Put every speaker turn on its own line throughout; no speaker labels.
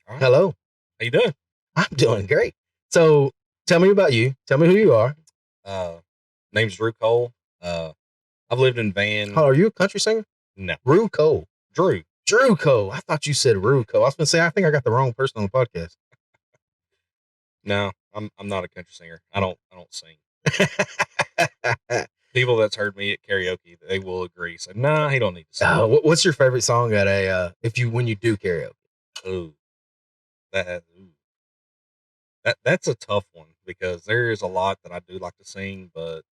All right.
Hello.
How you doing?
I'm doing great. So tell me about you. Tell me who you are.
Name's Drew Cole. I've lived in Van.
Are you a country singer?
No,
Rue Cole.
Drew.
Drew Cole. I thought you said Rue Cole. I was going to say, I think I got the wrong person on the podcast.
No, I'm not a country singer. I don't sing. People that's heard me at karaoke, they will agree. So, nah, he don't need to sing.
What's your favorite song at when you do karaoke?
Ooh, that's a tough one because there is a lot that I do like to sing, but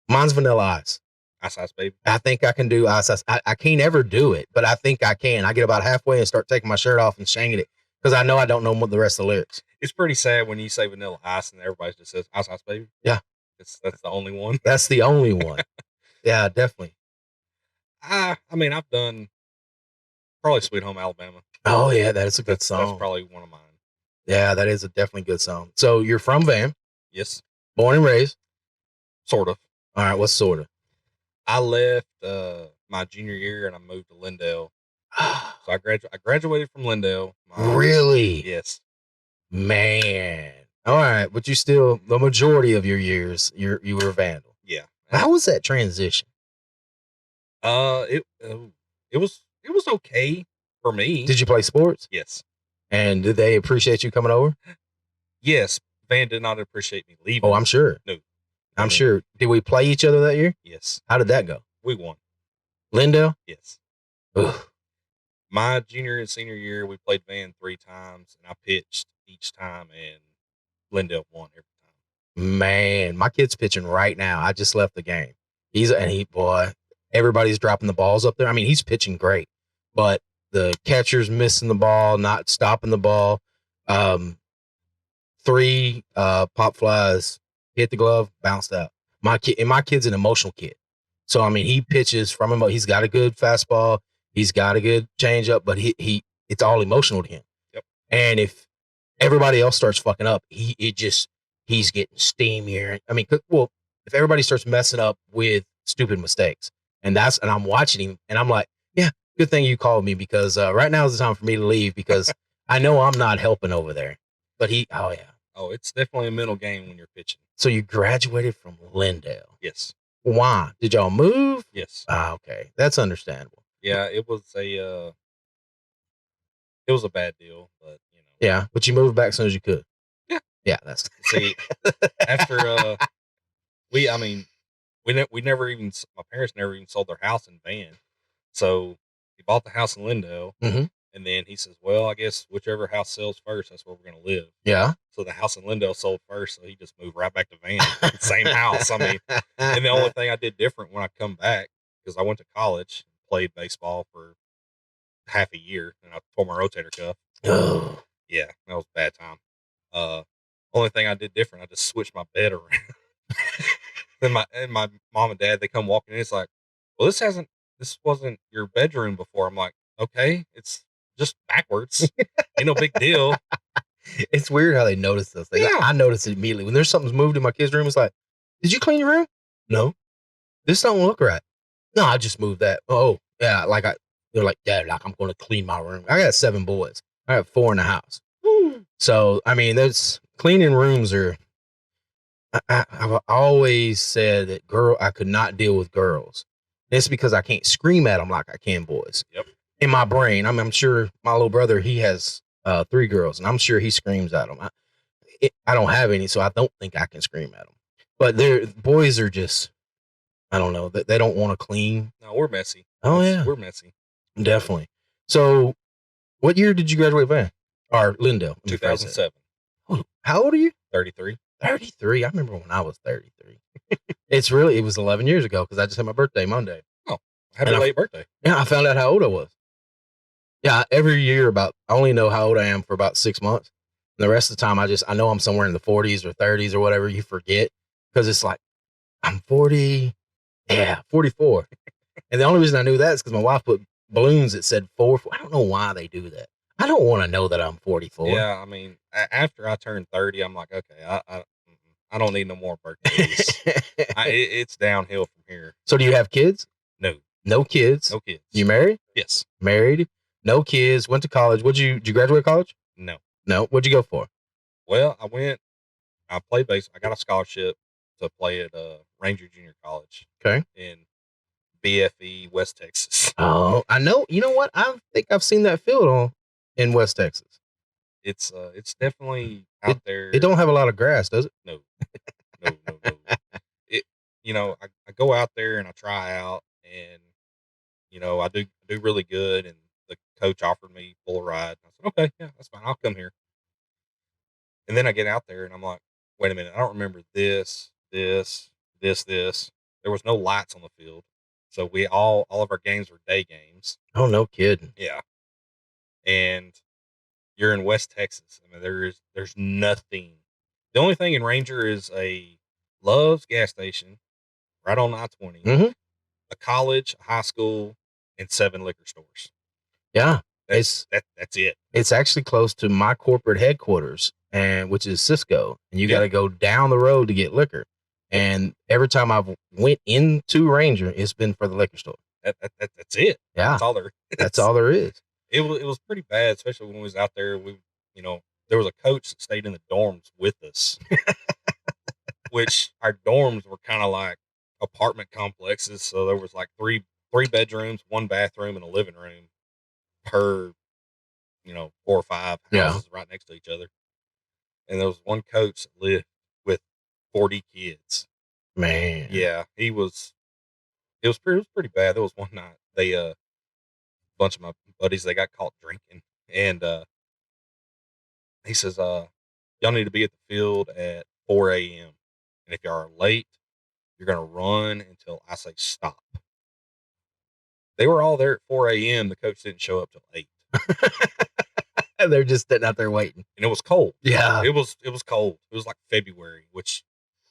Mine's Vanilla Ice.
Ice Ice Baby.
I think I can do Ice Ice. I can't ever do it, but I think I can. I get about halfway and start taking my shirt off and singing it because I know I don't know what the rest of the lyrics.
It's pretty sad when you say Vanilla Ice and everybody just says Ice Ice Baby.
Yeah.
That's the only one.
That's the only one. Yeah, definitely.
I mean, I've done probably Sweet Home Alabama.
Oh, yeah, that is a good song.
That's probably one of mine.
Yeah, that is a definitely good song. So you're from Van?
Yes.
Born and raised?
Sort of.
All right, what's sort of?
I left my junior year and I moved to Lindale. So I graduated from Lindale.
Really?
Yes.
Man. All right, but you still, the majority of your years, you were a Vandal.
Yeah.
How was that transition?
It was okay for me.
Did you play sports?
Yes.
And did they appreciate you coming over?
Yes. Van did not appreciate me leaving.
Oh, I'm sure.
No.
I'm sure. Did we play each other that year?
Yes.
How did that go?
We won.
Lindale?
Yes.
Ugh.
My junior and senior year, we played Van 3 times, and I pitched each time, and Lindale won every time.
Man, my kid's pitching right now. I just left the game. Boy, everybody's dropping the balls up there. I mean, he's pitching great, but the catcher's missing the ball, not stopping the ball. 3 pop flies, hit the glove, bounced out. My kid's an emotional kid. So, I mean, he pitches from him. He's got a good fastball. He's got a good changeup, but it's all emotional to him.
Yep.
And if everybody else starts fucking up, he's getting steamier. I mean, well, if everybody starts messing up with stupid mistakes, and I'm watching him, and I'm like, yeah, good thing you called me because right now is the time for me to leave because I know I'm not helping over there. But oh yeah.
Oh, it's definitely a mental game when you're pitching.
So you graduated from Lindale.
Yes.
Why? Did y'all move?
Yes.
Okay. That's understandable.
Yeah, it was a bad deal, but you know.
Yeah, but you moved back as soon as you could.
Yeah.
Yeah, that's
see after we never even, my parents never even sold their house in Van. So he bought the house in Lindale.
Mm-hmm.
And then he says, well, I guess whichever house sells first, that's where we're going to live.
Yeah.
So the house in Lindale sold first, so he just moved right back to Van. Same house. I mean, and the only thing I did different when I come back, because I went to college, played baseball for half a year, and I tore my rotator cuff.
Oh.
Yeah, that was a bad time. Only thing I did different, I just switched my bed around. and my mom and dad, they come walking in, it's like, well, this wasn't your bedroom before. I'm like, okay, it's just backwards. Ain't no big deal.
It's weird how they notice those things.
Yeah.
I notice it immediately. When there's something's moved in my kid's room, it's like, did you clean your room? No. This don't look right. No, I just moved that. Oh, yeah. They're like, Dad, I'm going to clean my room. I got 7 boys. I have 4 in the house. Woo. So, I mean, those cleaning rooms are, I've always said that I could not deal with girls. It's because I can't scream at them like I can boys.
Yep.
In my brain, I'm sure my little brother, he has 3 girls, and I'm sure he screams at them. I don't have any, so I don't think I can scream at them. But boys are just, I don't know, they don't want to clean.
No, we're messy.
Oh, yeah.
We're messy.
Definitely. So what year did you graduate Van? Or Lindale?
2007.
Oh, how old are you?
33.
33? I remember when I was 33. It was 11 years ago because I just had my birthday Monday.
Oh, happy late birthday.
Yeah, I found out how old I was. Yeah, every year I only know how old I am for about 6 months. And the rest of the time I know I'm somewhere in the 40s or 30s or whatever. You forget because it's like, I'm 40. Yeah, 44. And the only reason I knew that is because my wife put balloons that said 4. I don't know why they do that. I don't want to know that I'm 44.
Yeah, I mean, after I turned 30, I'm like, okay, I don't need no more birthdays. It's downhill from here.
So do you have kids?
No.
No kids?
No kids.
You married?
Yes.
Married? No kids. Went to college. Did you graduate college?
No.
No. What'd you go for?
Well, I played base. I got a scholarship to play at Ranger Junior College
Okay.
in BFE, West Texas.
Oh, I know. You know what? I think I've seen that field in West Texas.
It's definitely out there.
It don't have a lot of grass, does it?
No. It, I go out there and I try out, and I do really good, and the coach offered me full ride. I said, okay, yeah, that's fine. I'll come here. And then I get out there and I'm like, wait a minute, I don't remember this. There was no lights on the field. So all of our games were day games.
Oh, no kidding.
Yeah. And you're in West Texas. I mean, there's nothing. The only thing in Ranger is a Love's gas station right on I-20, a college, a high school, and 7 liquor stores.
Yeah.
That's it.
It's actually close to my corporate headquarters, which is Cisco, and you got to go down the road to get liquor. And every time I've went into Ranger, it's been for the liquor store.
That's it.
Yeah,
that's all there is.
That's all there is.
It was pretty bad, especially when we was out there. There was a coach that stayed in the dorms with us, which our dorms were kind of like apartment complexes. So there was like three bedrooms, 1 bathroom, and a living room per 4 or 5 houses right next to each other. And there was one coach that lived with 40 kids.
Man.
Yeah, it was pretty bad. There was one night a bunch of my buddies, they got caught drinking, and he says, y'all need to be at the field at 4 a.m. And if y'all are late, you're gonna run until I say stop. They were all there at 4 a.m. The coach didn't show up till 8.
They're just sitting out there waiting.
And it was cold.
Yeah.
It was cold. It was like February, which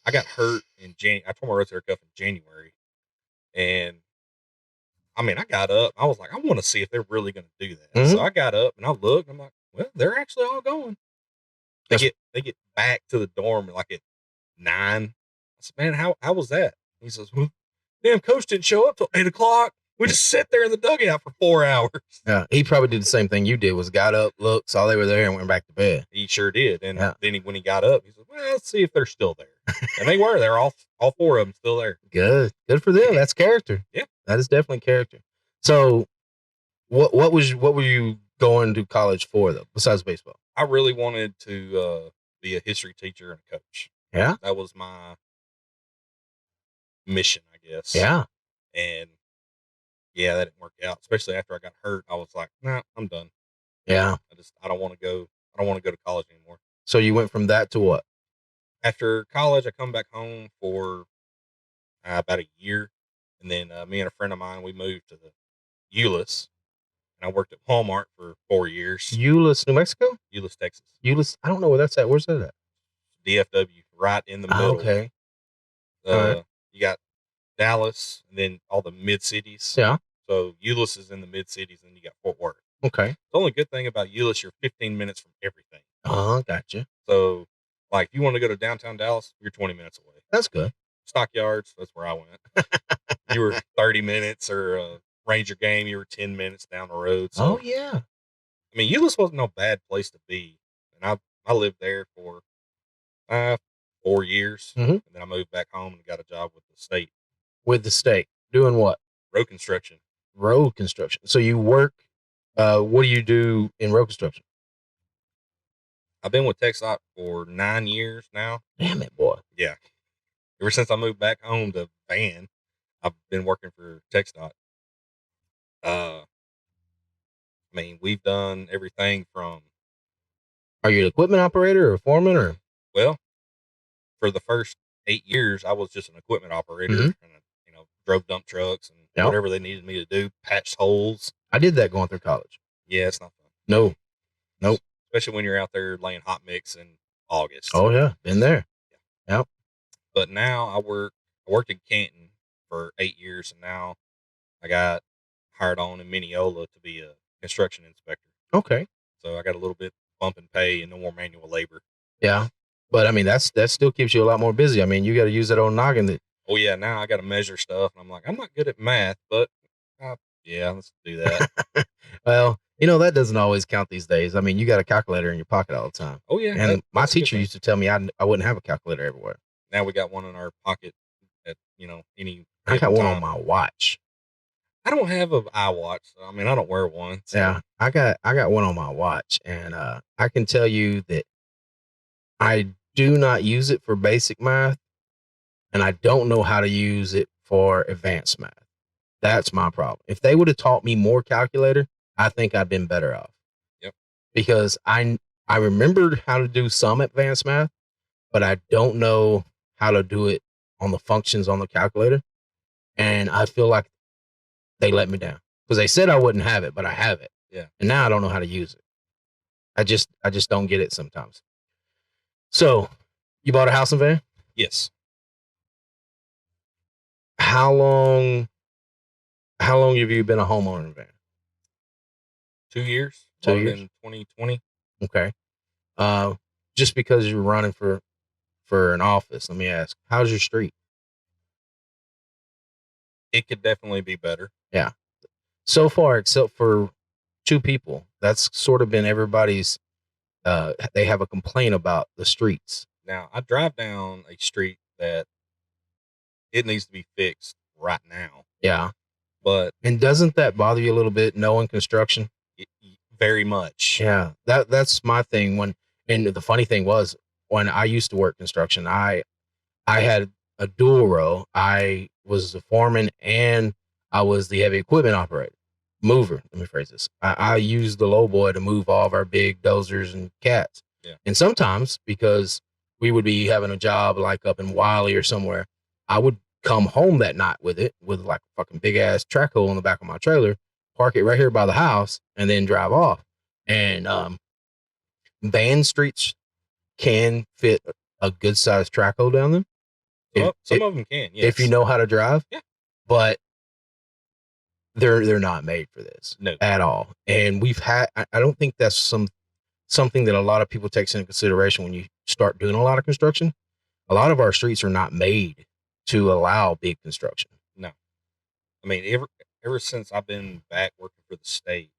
I got hurt in January. I tore my rotator cuff in January. And I mean, I got up. I was like, I want to see if they're really going to do that. So I got up and I looked. And I'm like, well, they're actually all going. They get back to the dorm like at 9. I said, man, how was that? He says, well, damn, coach didn't show up till 8 o'clock. We just sat there in the dugout for 4 hours.
Yeah, he probably did the same thing you did. Was got up, looked, saw they were there, and went back to bed.
He sure did. And then when he got up, he said, "Well, let's see if they're still there." And they were. They're all 4 of them still there.
Good for them. That's character.
Yeah,
that is definitely character. So, what were you going to college for though, besides baseball?
I really wanted to be a history teacher and a coach.
Yeah,
that was my mission, I guess.
Yeah,
and yeah, that didn't work out. Especially after I got hurt, I was like, "Nah, I'm done."
Yeah,
I don't want to go. I don't want to go to college anymore.
So you went from that to what?
After college, I come back home for about a year, and then me and a friend of mine, we moved to the Euless, and I worked at Walmart for 4 years.
Euless, New Mexico?
Euless, Texas.
Euless, I don't know where that's at. Where's that at?
DFW, right in the middle.
Okay.
You got Dallas, and then all the mid cities.
Yeah.
So Euless is in the mid cities, and you got Fort Worth.
Okay.
The only good thing about Euless, you're 15 minutes from everything.
Gotcha.
So, like, if you want to go to downtown Dallas, you're 20 minutes away.
That's good.
Stockyards, that's where I went. You were 30 minutes, or Ranger game, you were 10 minutes down the road. So,
yeah.
I mean, Euless wasn't no bad place to be. And I lived there for 4 years. And then I moved back home and got a job with the state.
With the state? Doing what?
Road construction.
Road construction. So you work, what do you do in road construction?
I've been with TXDOT for 9 years now.
Damn it, boy.
Yeah. Ever since I moved back home to Van, I've been working for TXDOT. I mean, we've done everything from...
Are you an equipment operator or a foreman? Or?
Well, for the first 8 years, I was just an equipment operator. And drove dump trucks and whatever they needed me to do, patched holes.
I did that going through college.
Yeah, it's not fun.
No. Nope.
Especially when you're out there laying hot mix in August.
Oh, yeah. Been there. Yeah. Yep.
But now I worked in Canton for 8 years, and now I got hired on in Mineola to be a construction inspector.
Okay.
So I got a little bit bump in pay and no more manual labor.
Yeah. But I mean, that still keeps you a lot more busy. I mean, you got to use that old noggin that...
Oh, yeah, now I got to measure stuff. And I'm like, I'm not good at math, but yeah, let's do that.
Well, That doesn't always count these days. I mean, you got a calculator in your pocket all the time.
Oh yeah,
And my
that's a good
teacher
thing.
used to tell me I wouldn't have a calculator everywhere.
Now we got one in our pocket at any
I got
given
one on
time.
my watch.
I don't have an iWatch. So, I mean, I don't wear one. So.
Yeah, I got one on my watch, and I can tell you that I do not use it for basic math, and I don't know how to use it for advanced math. That's my problem. If they would have taught me more calculator, I think I'd been better off.
Yep.
Because I remembered how to do some advanced math, but I don't know how to do it on the functions on the calculator. And I feel like they let me down because they said I wouldn't have it, but I have it.
Yeah.
And now I don't know how to use it. I just don't get it sometimes. So, you bought a house and van?
Yes.
How long have you been a homeowner in van?
2 years.
2 years?
In 2020.
Okay. Just because you're running for an office, let me ask, how's your street?
It could definitely be better.
Yeah. So far, except for 2 people, that's sort of been everybody's. They have a complaint about the streets.
Now, I drive down a street that it needs to be fixed right now.
Yeah.
And
doesn't that bother you a little bit knowing construction?
Very much.
Yeah. That's my thing. And the funny thing was, when I used to work construction, I had a dual role. I was the foreman and I was the heavy equipment operator. Mover, let me phrase this. I used the low boy to move all of our big dozers and cats.
Yeah.
And sometimes, because we would be having a job like up in Wiley or somewhere, I would come home that night with it, with like a fucking big ass track hole in the back of my trailer, park it right here by the house, and then drive off. And van streets can fit a good sized track hole down them.
Some of them can, yes.
If you know how to drive.
Yeah.
But they're not made for this at all. And I don't think that's something that a lot of people takes into consideration when you start doing a lot of construction. A lot of our streets are not made to allow big construction.
No. I mean, ever since I've been back working for the state,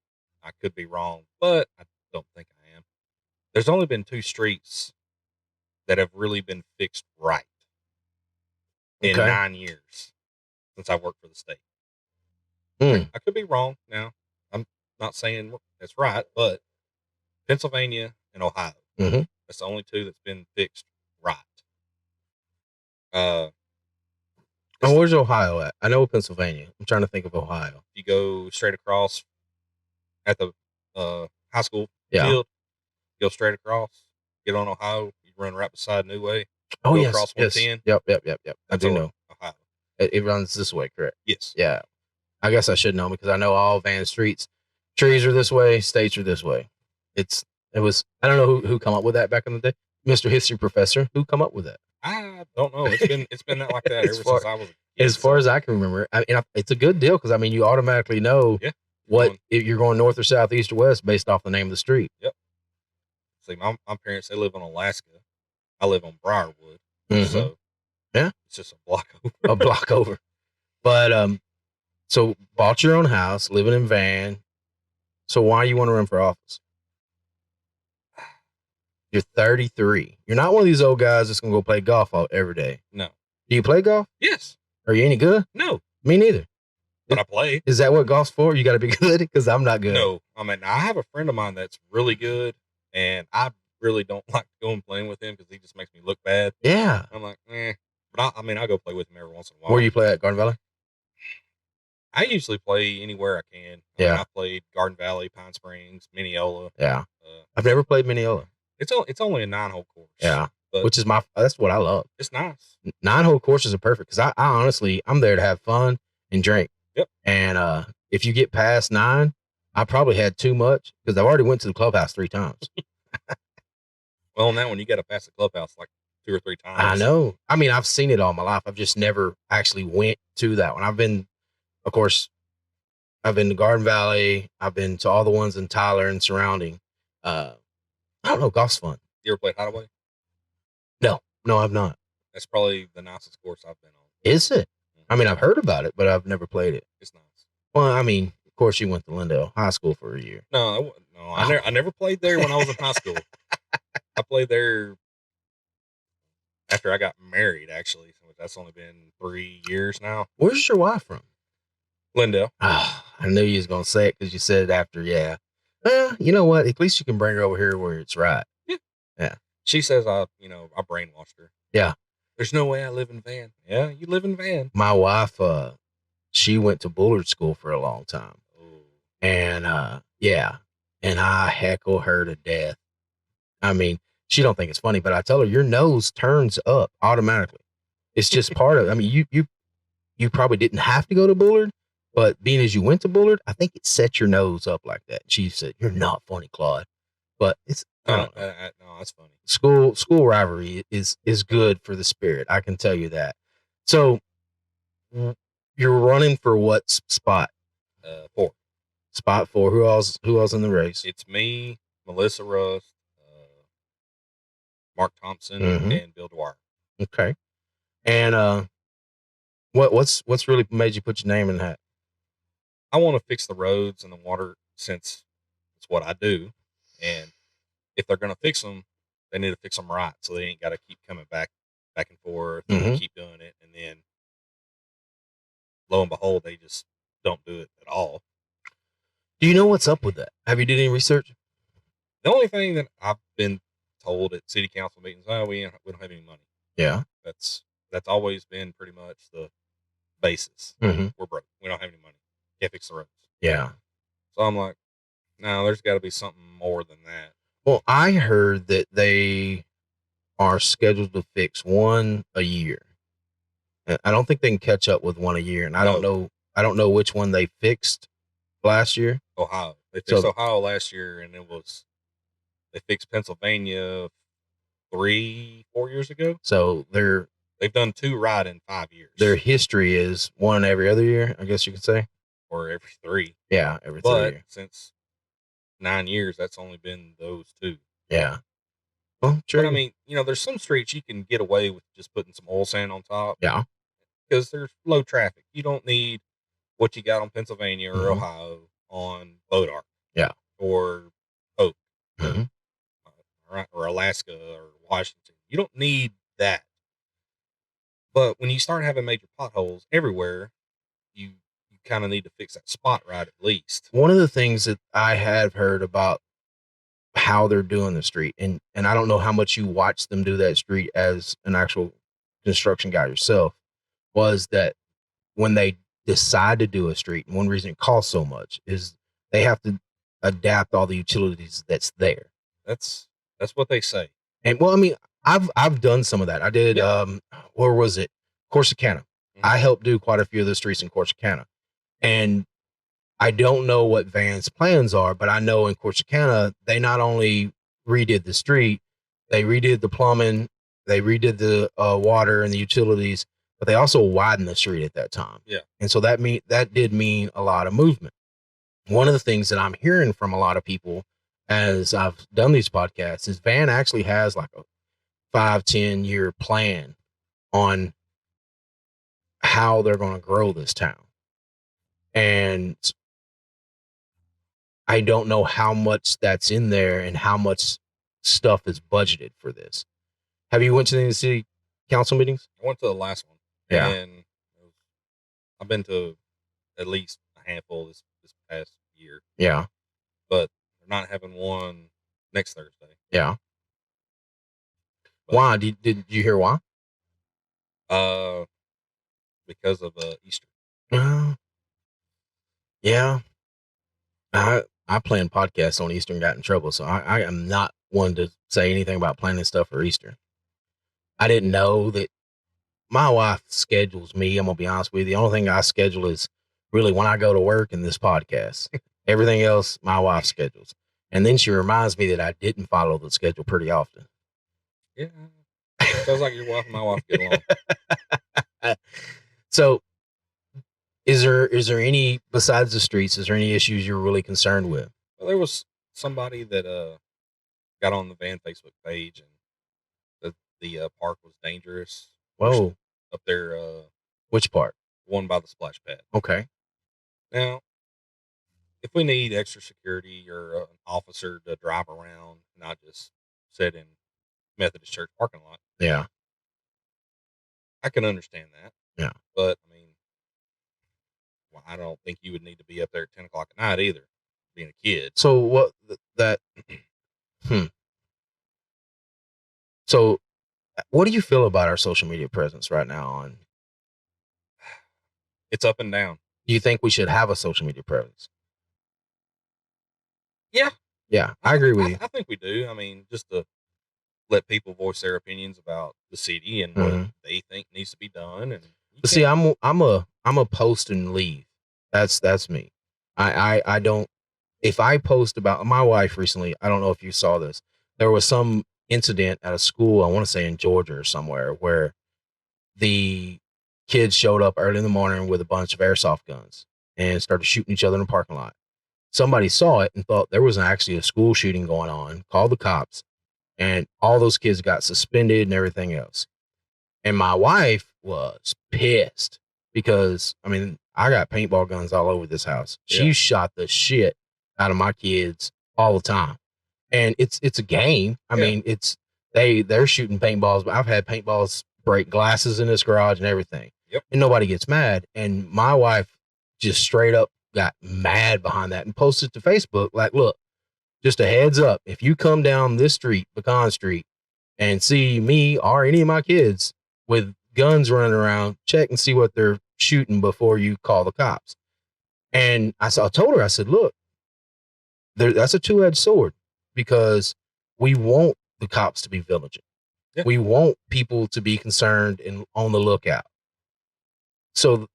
I could be wrong, but I don't think I am. There's only been 2 streets that have really been fixed right in 9 years since I worked for the state. I could be wrong now. I'm not saying that's right, but Pennsylvania and Ohio.
Mm-hmm.
That's the only 2 that's been fixed right.
Where's Ohio at? I know Pennsylvania. I'm trying to think of Ohio.
You go straight across at the high school
field,
go straight across, get on Ohio, you run right beside New Way.
Oh,
go
yes.
Across 110.
Yep. I do know.
Ohio.
It runs this way, correct?
Yes.
Yeah. I guess I should know because I know all van streets. Trees are this way, states are this way. I don't know who come up with that back in the day. Mr. History Professor, who come up with that?
I don't know. It's been like that ever since I was a kid.
As far as I can remember. It's a good deal because you automatically know if you're going north or south, east or west based off the name of the street.
Yep. See, my parents, they live in Alaska. I live on Briarwood.
Mm-hmm.
So
yeah,
it's just a block over.
A block over. But so bought your own house, living in van. So why you want to run for office? You're 33. You're not one of these old guys that's gonna go play golf every day.
No.
Do you play golf?
Yes.
Are you any good?
No.
Me neither.
But I play.
Is that what golf's for? You got to be good at it? Because I'm not good.
No. I mean, I have a friend of mine that's really good, and I really don't like going playing with him because he just makes me look bad.
Yeah.
I'm like, eh. But I'll go play with him every once in a while.
Where do you play at? Garden Valley?
I usually play anywhere I can. I played Garden Valley, Pine Springs, Mineola.
Yeah. I've never played Mineola.
It's only a 9-hole course.
Yeah. Which is that's what I love.
It's nice.
9-hole courses are perfect because I honestly, I'm there to have fun and drink.
Yep.
And if you get past 9, I probably had too much because I've already went to the clubhouse 3 times.
Well, now when you got to pass the clubhouse like 2 or 3 times.
I know. I mean, I've seen it all my life. I've just never actually went to that one. I've been to Garden Valley. I've been to all the ones in Tyler and surrounding. I don't know. Golf's fun.
You ever played Hideaway?
No, I've not.
That's probably the nicest course I've been on.
Is it? I mean, I've heard about it, but I've never played it.
It's nice.
Well, I mean, course, you went to Lindale High School for a year.
No, I never played there when I was in high school. I played there after I got married, actually. So that's only been 3 years now.
Where's your wife from?
Lindale.
I knew you was gonna say it because you said it after. Yeah. Well, you know what? At least you can bring her over here where it's right. Yeah.
She says I brainwashed her.
Yeah.
There's no way I live in Van. Yeah, you live in Van.
My wife, she went to Bullard School for a long time.
Oh.
And yeah. And I heckle her to death. I mean, she don't think it's funny, but I tell her your nose turns up automatically. It's just part of it. I mean, you probably didn't have to go to Bullard, but being as you went to Bullard, I think it set your nose up like that. She said, "You're not funny, Claude," but it's
No, that's funny.
School rivalry is good for the spirit. I can tell you that. So you're running for what spot?
4.
Spot 4. Who else in the race?
It's me, Melissa Rust, Mark Thompson, and Bill Dwyer.
Okay. And what's really made you put your name in that?
I want to fix the roads and the water since it's what I do. And if they're going to fix them, they need to fix them right. So they ain't got to keep coming back and forth and keep doing it. And then lo and behold, they just don't do it at all.
Do you know what's up with that? Have you did any research?
The only thing that I've been told at city council meetings, we don't have any money.
Yeah.
That's always been pretty much the basis.
Mm-hmm.
We're broke. We don't have any money. Can't fix the roads.
Yeah.
So I'm like, no, there's got to be something more than that.
Well, I heard that they are scheduled to fix one a year. I don't think they can catch up with one a year, and I don't know which one they fixed last year.
Ohio. They fixed Ohio last year, and they fixed Pennsylvania 3-4 years ago. So they've done 2 right in 5 years.
Their history is one every other year, I guess you could say,
or every 3.
Yeah, every 3 years.
Since 9 years, that's only been those 2.
Yeah. Well, true.
But I mean, there's some streets you can get away with just putting some oil sand on top.
Yeah.
Because there's low traffic. You don't need what you got on Pennsylvania or Ohio on Bodart.
Yeah.
Or Oak. Or Alaska or Washington. You don't need that. But when you start having major potholes everywhere, you kind of need to fix that spot right at least.
One of the things that I have heard about how they're doing the street, and I don't know how much you watch them do that street as an actual construction guy yourself, was that when they decide to do a street, and one reason it costs so much is they have to adapt all the utilities that's there.
That's what they say.
And well, I mean, I've done some of that. I did where was it? Corsicana. I helped do quite a few of the streets in Corsicana. And I don't know what Van's plans are, but I know in Corsicana, they not only redid the street, they redid the plumbing, they redid the water and the utilities, but they also widened the street at that time.
Yeah.
And so that did mean a lot of movement. One of the things that I'm hearing from a lot of people as I've done these podcasts is Van actually has like a 5-10 year plan on how they're going to grow this town. And I don't know how much that's in there and how much stuff is budgeted for this. Have you went to any city council meetings?
I went to the last one.
Yeah.
And I've been to at least a handful this past year.
Yeah.
But they're not having one next Thursday.
Yeah. But why? Did you hear why?
Because of Easter.
Yeah. I planned podcasts on Easter and got in trouble, so I am not one to say anything about planning stuff for Easter. I didn't know that my wife schedules me. I'm gonna be honest with you. The only thing I schedule is really when I go to work and this podcast. Everything else, my wife schedules. And then she reminds me that I didn't follow the schedule pretty often.
Yeah. Sounds like your wife and my wife get along.
So is there any, besides the streets, is there any issues you're really concerned with?
Well, there was somebody that got on the Van Facebook page and the park was dangerous.
Whoa.
Up there.
Which part?
One by the splash pad.
Okay.
Now, if we need extra security or an officer to drive around, not just sit in Methodist church parking lot,
Yeah.
I can understand that.
Yeah.
But I mean, well, I don't think you would need to be up there at 10 o'clock at night either, being a kid.
So what that? Hmm. So what do you feel about our social media presence right now? On
It's up and down.
do you think we should have a social media presence?
Yeah,
Yeah, I agree with you.
I think we do. I mean, just to let people voice their opinions about the city and what
Mhm.
they think needs to be done. And you
But see,
can't.
I'm a post and leave. That's me. I don't. If I post about my wife recently, I don't know if you saw this. There was some incident at a school. I want to say in Georgia or somewhere where the kids showed up early in the morning with a bunch of airsoft guns and started shooting each other in the parking lot. Somebody saw it and thought there was actually a school shooting going on, called the cops, and all those kids got suspended and everything else. And my wife was pissed because, I mean, I got paintball guns all over this house. She
Yeah.
shot the shit out of my kids all the time. And it's a game. I
Yeah.
mean, they're shooting paintballs, but I've had paintballs break glasses in this garage and everything.
Yep.
And nobody gets mad. And my wife just straight up got mad behind that and posted to Facebook like, look, just a heads up, if you come down this street, Pecan Street, and see me or any of my kids with guns running around, check and see what they're shooting before you call the cops. And I told her, I said, look, that's a two-edged sword because we want the cops to be vigilant.
Yeah.
We want people to be concerned and on the lookout. So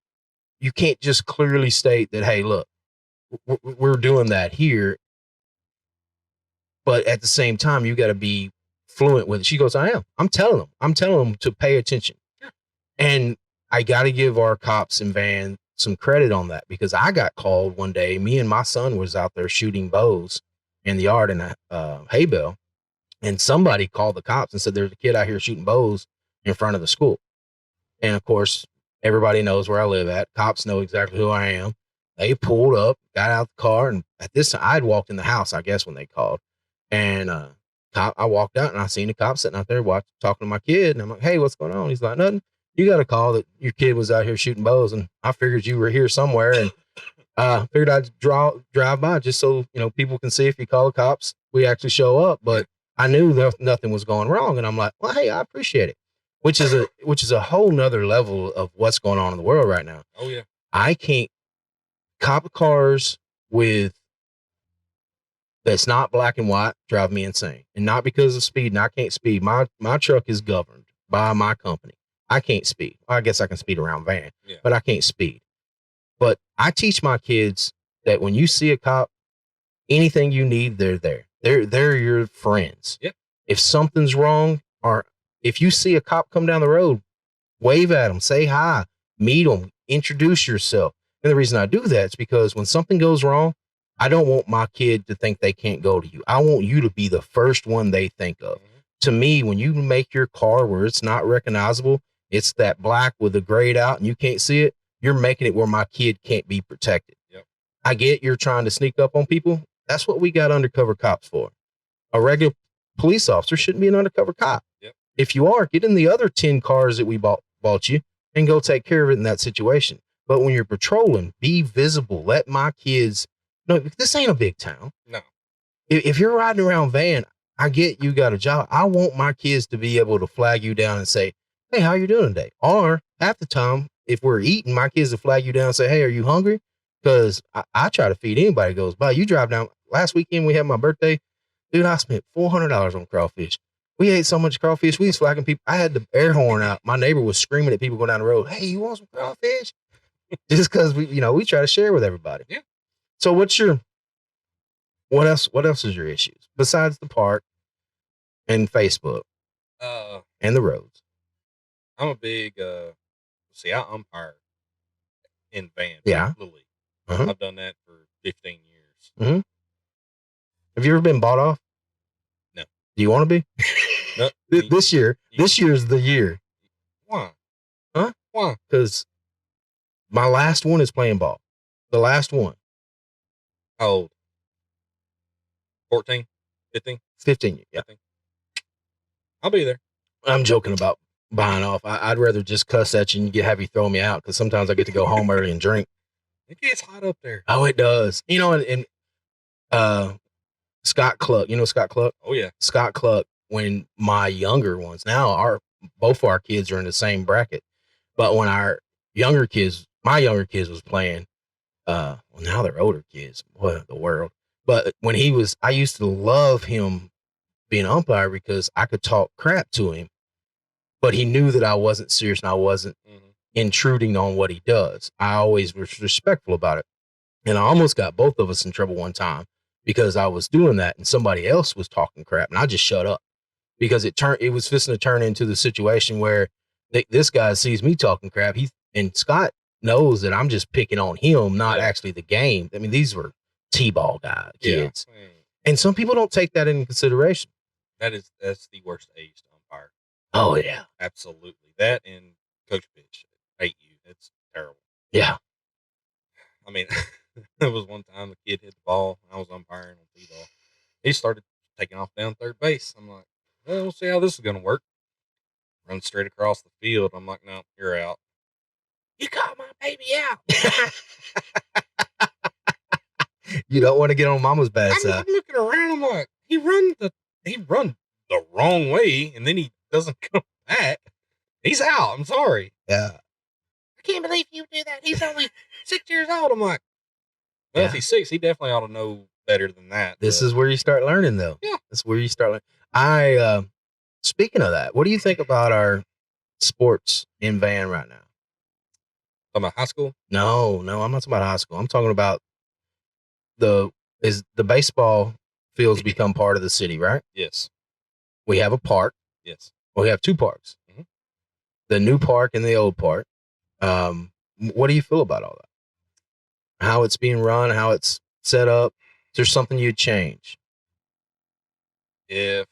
you can't just clearly state that, hey, look, we're doing that here. But at the same time, you got to be fluent with it. She goes, I am. I'm telling them to pay attention.
Yeah.
And I got to give our cops in Van some credit on that because I got called one day. Me and my son was out there shooting bows in the yard in a hay bale. And somebody called the cops and said, there's a kid out here shooting bows in front of the school. And of course, everybody knows where I live at. Cops know exactly who I am. They pulled up, got out the car. And at this time, I'd walked in the house, I guess, when they called. And I walked out and I seen the cop sitting out there talking to my kid. And I'm like, hey, what's going on? He's like, nothing. You got a call that your kid was out here shooting bows. And I figured you were here somewhere. And figured I'd drive by just so, people can see if you call the cops, we actually show up. But I knew nothing was going wrong. And I'm like, well, hey, I appreciate it. Which is a whole nother level of what's going on in the world right now.
Oh, yeah.
I can't cop cars that's not black and white drive me insane. And not because of speed. And I can't speed. My truck is governed by my company. I can't speed. I guess I can speed around Van,
Yeah.
but I can't speed. But I teach my kids that when you see a cop, anything you need, they're there. They're your friends.
Yeah.
If something's wrong, or if you see a cop come down the road, wave at them, say hi, meet them, introduce yourself. And the reason I do that is because when something goes wrong, I don't want my kid to think they can't go to you. I want you to be the first one they think of.
Mm-hmm.
To me, when you make your car where it's not recognizable, it's that black with the grayed out and you can't see it, you're making it where my kid can't be protected.
Yep.
I get you're trying to sneak up on people. That's what we got undercover cops for. A regular police officer shouldn't be an undercover cop.
Yep.
If you are, get in the other 10 cars that we bought you and go take care of it in that situation. But when you're patrolling, be visible. Let my kids know this ain't a big town.
No.
If you're riding around Van, I get you got a job. I want my kids to be able to flag you down and say, hey, how you doing today? Or half the time, if we're eating, my kids will flag you down and say, hey, are you hungry? Because I try to feed anybody that goes by. You drive down. Last weekend, we had my birthday. Dude, I spent $400 on crawfish. We ate so much crawfish. We was flagging people. I had the air horn out. My neighbor was screaming at people going down the road. Hey, you want some crawfish? Just because we try to share with everybody.
Yeah.
So what else is your issues besides the park and Facebook and the roads?
I'm a big, I umpire in Van.
Yeah.
Little League.
Uh-huh.
I've done that for 15 years.
Mm-hmm. Have you ever been bought off?
No.
Do you want to be?
No.
This year's the year.
Why?
Huh?
Why?
Because my last one is playing ball. The last one.
How old? 14? 15?
15. Yeah.
15? I'll be there.
I'm joking about buying off. I'd rather just cuss at you and have you throw me out because sometimes I get to go home early and drink.
It gets hot up there.
Oh, it does. You know, and Scott Cluck, you know Scott Cluck?
Oh, yeah.
Scott Cluck, when my younger ones, now both of our kids are in the same bracket. But when my younger kids was playing, well, now they're older kids. What the world? But when I used to love him being an umpire because I could talk crap to him, but he knew that I wasn't serious and I wasn't intruding on what he does. I always was respectful about it. And I almost got both of us in trouble one time because I was doing that and somebody else was talking crap and I just shut up because it was fixing to turn into the situation where this guy sees me talking crap. And Scott knows that I'm just picking on him, not actually the game. I mean, these were T-ball kids. Yeah. And some people don't take that into consideration.
That's the worst age to umpire.
Oh, yeah.
Absolutely. That and coach pitch. Hate you. It's terrible.
Yeah.
I mean, there was one time a kid hit the ball. I was umpiring on T-ball. He started taking off down third base. I'm like, well, we'll see how this is going to work. Run straight across the field. I'm like, no, you're out. You caught my baby out.
You don't want to get on mama's bad side.
I'm looking around. I'm like, he run the wrong way, and then he doesn't come back. He's out. I'm sorry.
Yeah.
I can't believe you do that. He's only 6 years old. I'm like, well, if he's 6, he definitely ought to know better than that.
This is where you start learning, though.
Yeah.
That's where you start learning. Speaking of that, what do you think about our sports in Van right now?
Talking about high school?
No, I'm not talking about high school. I'm talking about the baseball fields become part of the city, right?
Yes.
We have a park.
Yes.
Well, we have 2 parks. Mm-hmm. The new park and the old park. What do you feel about all that? How it's being run, how it's set up? Is there something you'd change?
If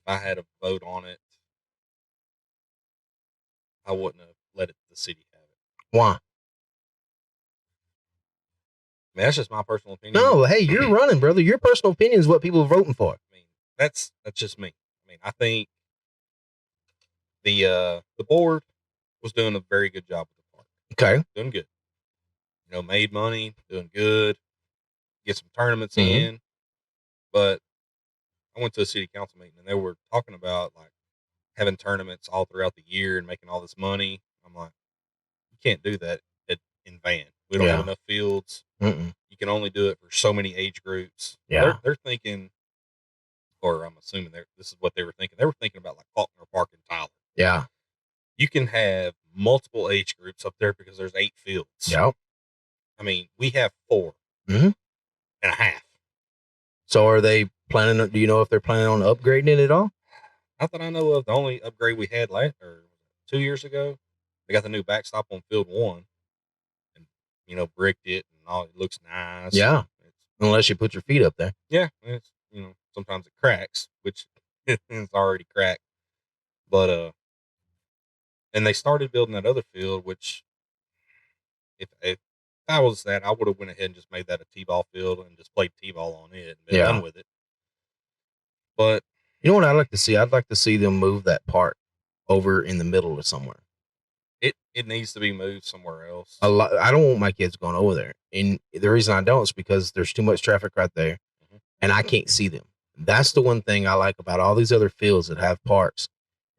I had a vote on it, I wouldn't have let the city have it.
Why?
I mean, that's just my personal opinion.
No, hey, you're running, brother. Your personal opinion is what people are voting for.
I mean, that's just me. I mean, I think the board was doing a very good job with the park.
Okay.
Doing good. You know, made money, doing good, get some tournaments in. But I went to a city council meeting and they were talking about like having tournaments all throughout the year and making all this money. I'm like, you can't do that in Van. We don't have enough fields. You can only do it for so many age groups.
Yeah.
They're thinking, or I'm assuming this is what they were thinking. They were thinking about like Faulkner Park in Tyler.
Yeah.
You can have multiple age groups up there because there's 8 fields.
Yeah.
I mean, we have 4 and a half.
So are they planning? Do you know if they're planning on upgrading it at all?
Not that I know of. The only upgrade we had 2 years ago, they got the new backstop on field 1, and you know, bricked it and all. It looks nice.
Yeah, unless you put your feet up there.
Yeah, it's, you know, sometimes it cracks, which it's already cracked. But and they started building that other field, which if I was that, I would have went ahead and just made that a T-ball field and just played T-ball on it and been done with it. But
you know what I'd like to see? I'd like to see them move that park over in the middle of somewhere.
It needs to be moved somewhere else.
I don't want my kids going over there. And the reason I don't is because there's too much traffic right there and I can't see them. That's the one thing I like about all these other fields that have parks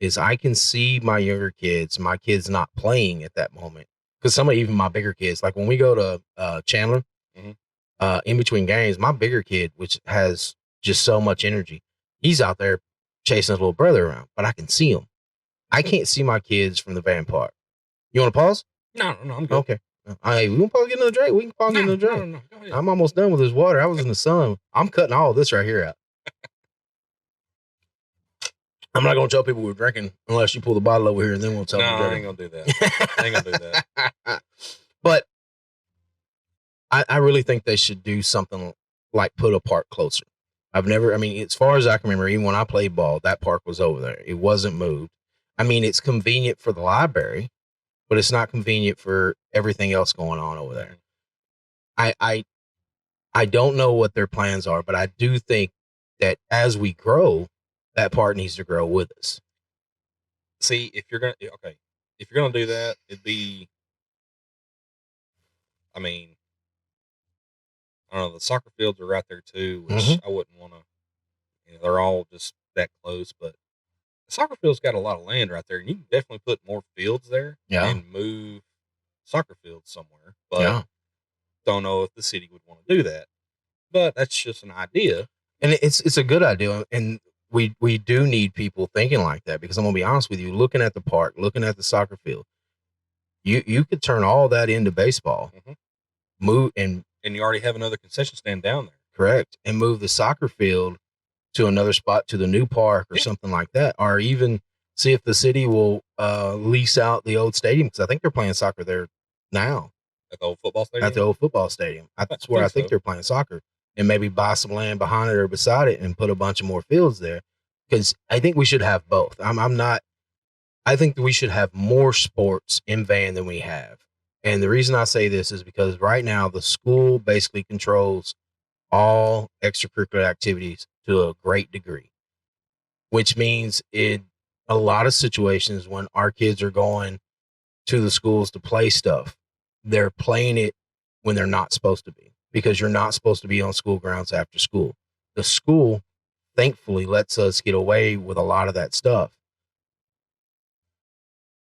is I can see my younger kids, my kids not playing at that moment. Because some of even my bigger kids, like when we go to Chandler, in between games, my bigger kid, which has just so much energy, he's out there chasing his little brother around, but I can see him. I can't see my kids from the Van Park. You want to pause?
No, I'm good.
Okay. Hey, we want to pause get another drink? We can pause get another drink.
No, go ahead.
I'm almost done with this water. I was in the sun. I'm cutting all this right here out. I'm not going to tell people we're drinking unless you pull the bottle over here and then we'll tell them.
No, I ain't going to do that. I ain't going to do that.
But I really think they should do something like put a park closer. As far as I can remember, even when I played ball, that park was over there. It wasn't moved. I mean, it's convenient for the library, but it's not convenient for everything else going on over there. I don't know what their plans are, but I do think that as we grow, that part needs to grow with us.
See, if you're gonna do that, it'd be. I mean, I don't know. The soccer fields are right there too, which I wouldn't want to. They're all just that close, but the soccer field's got a lot of land right there, and you can definitely put more fields there
Yeah.
and move soccer fields somewhere. But
Yeah.
don't know if the city would want to do that. But that's just an idea.
And it's a good idea. And we do need people thinking like that, because I'm gonna be honest with you, looking at the park, looking at the soccer field, you could turn all that into baseball. Move and
you already have another concession stand down there.
Correct. And move the soccer field to another spot, to the new park or something like that, or even see if the city will lease out the old stadium, because I think they're playing soccer there now.
At the old football stadium?
At the old football stadium. That's where I think they're playing soccer. And maybe buy some land behind it or beside it and put a bunch of more fields there. Because I think we should have both. I think that we should have more sports in Van than we have. And the reason I say this is because right now the school basically controls all extracurricular activities to a great degree, which means in a lot of situations when our kids are going to the schools to play stuff, they're playing it when they're not supposed to be, because you're not supposed to be on school grounds after school. The school, thankfully, lets us get away with a lot of that stuff.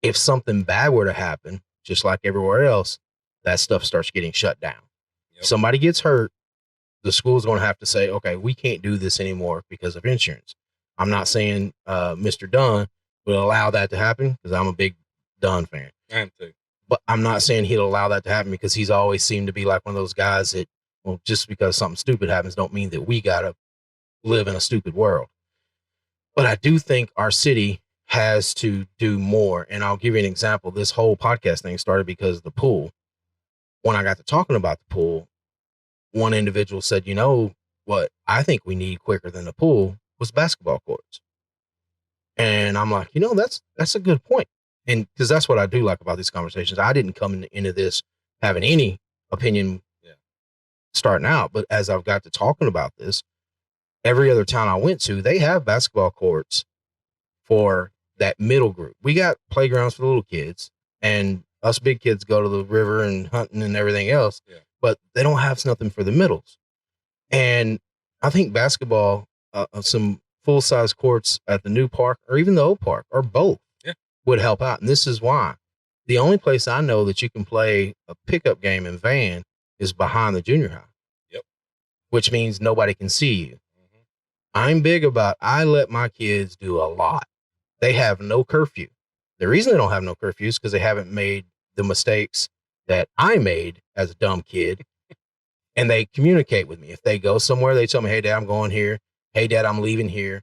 If something bad were to happen, just like everywhere else, that stuff starts getting shut down. If somebody gets hurt, the school's going to have to say, okay, we can't do this anymore because of insurance. I'm not saying Mr. Dunn will allow that to happen, because I'm a big Dunn fan.
I am too.
But I'm not saying he'll allow that to happen, because he's always seemed to be like one of those guys that, well, just because something stupid happens don't mean that we got to live in a stupid world. But I do think our city has to do more. And I'll give you an example. This whole podcast thing started because of the pool. When I got to talking about the pool, one individual said, you know what I think we need quicker than the pool was basketball courts. And I'm like, that's a good point. And because that's what I do like about these conversations. I didn't come into this having any opinion starting out, but as I've got to talking about this, every other town I went to, they have basketball courts for that middle group. We got playgrounds for the little kids, and us big kids go to the river and hunting and everything else, but they don't have nothing for the middles. And I think basketball, some full-size courts at the new park or even the old park, or both, would help out. And this is why. The only place I know that you can play a pickup game in Van is behind the junior high. Which means nobody can see you. I'm big about, I let my kids do a lot. They have no curfew. The reason they don't have no curfew is because they haven't made the mistakes that I made as a dumb kid. And they communicate with me. If they go somewhere, they tell me, hey, Dad, I'm going here. Hey, Dad, I'm leaving here.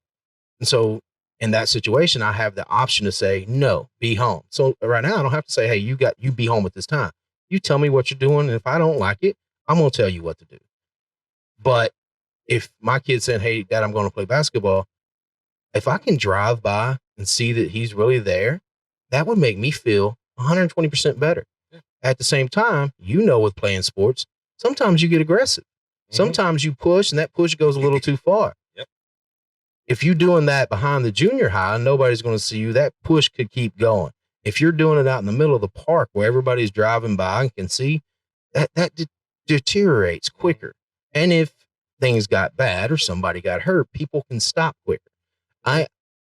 And so in that situation, I have the option to say, no, be home. So right now I don't have to say, hey, you be home at this time. You tell me what you're doing. And if I don't like it, I'm going to tell you what to do. But if my kid's saying, hey, Dad, I'm going to play basketball, if I can drive by and see that he's really there, that would make me feel 120% better. At the same time, with playing sports, sometimes you get aggressive. Sometimes you push, and that push goes a little too far. If you're doing that behind the junior high, nobody's going to see you. That push could keep going. If you're doing it out in the middle of the park where everybody's driving by and can see, that deteriorates quicker. And if things got bad or somebody got hurt, people can stop quicker. I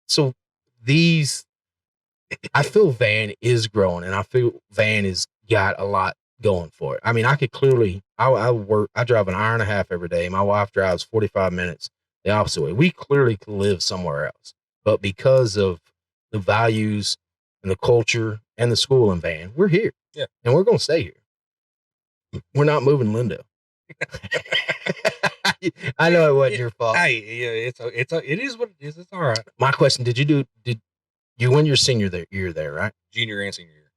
feel Van is growing, and I feel Van has got a lot going for it. I mean, I could clearly, I drive an hour and a half every day. My wife drives 45 minutes the opposite way. We clearly could live somewhere else, but because of the values and the culture and the school in Van, we're here. And we're going to stay here. We're not moving Lindo. I know it wasn't your fault.
Hey, it is what it is. It's all right.
My question: Did you win your senior year there, right?
Junior and senior year.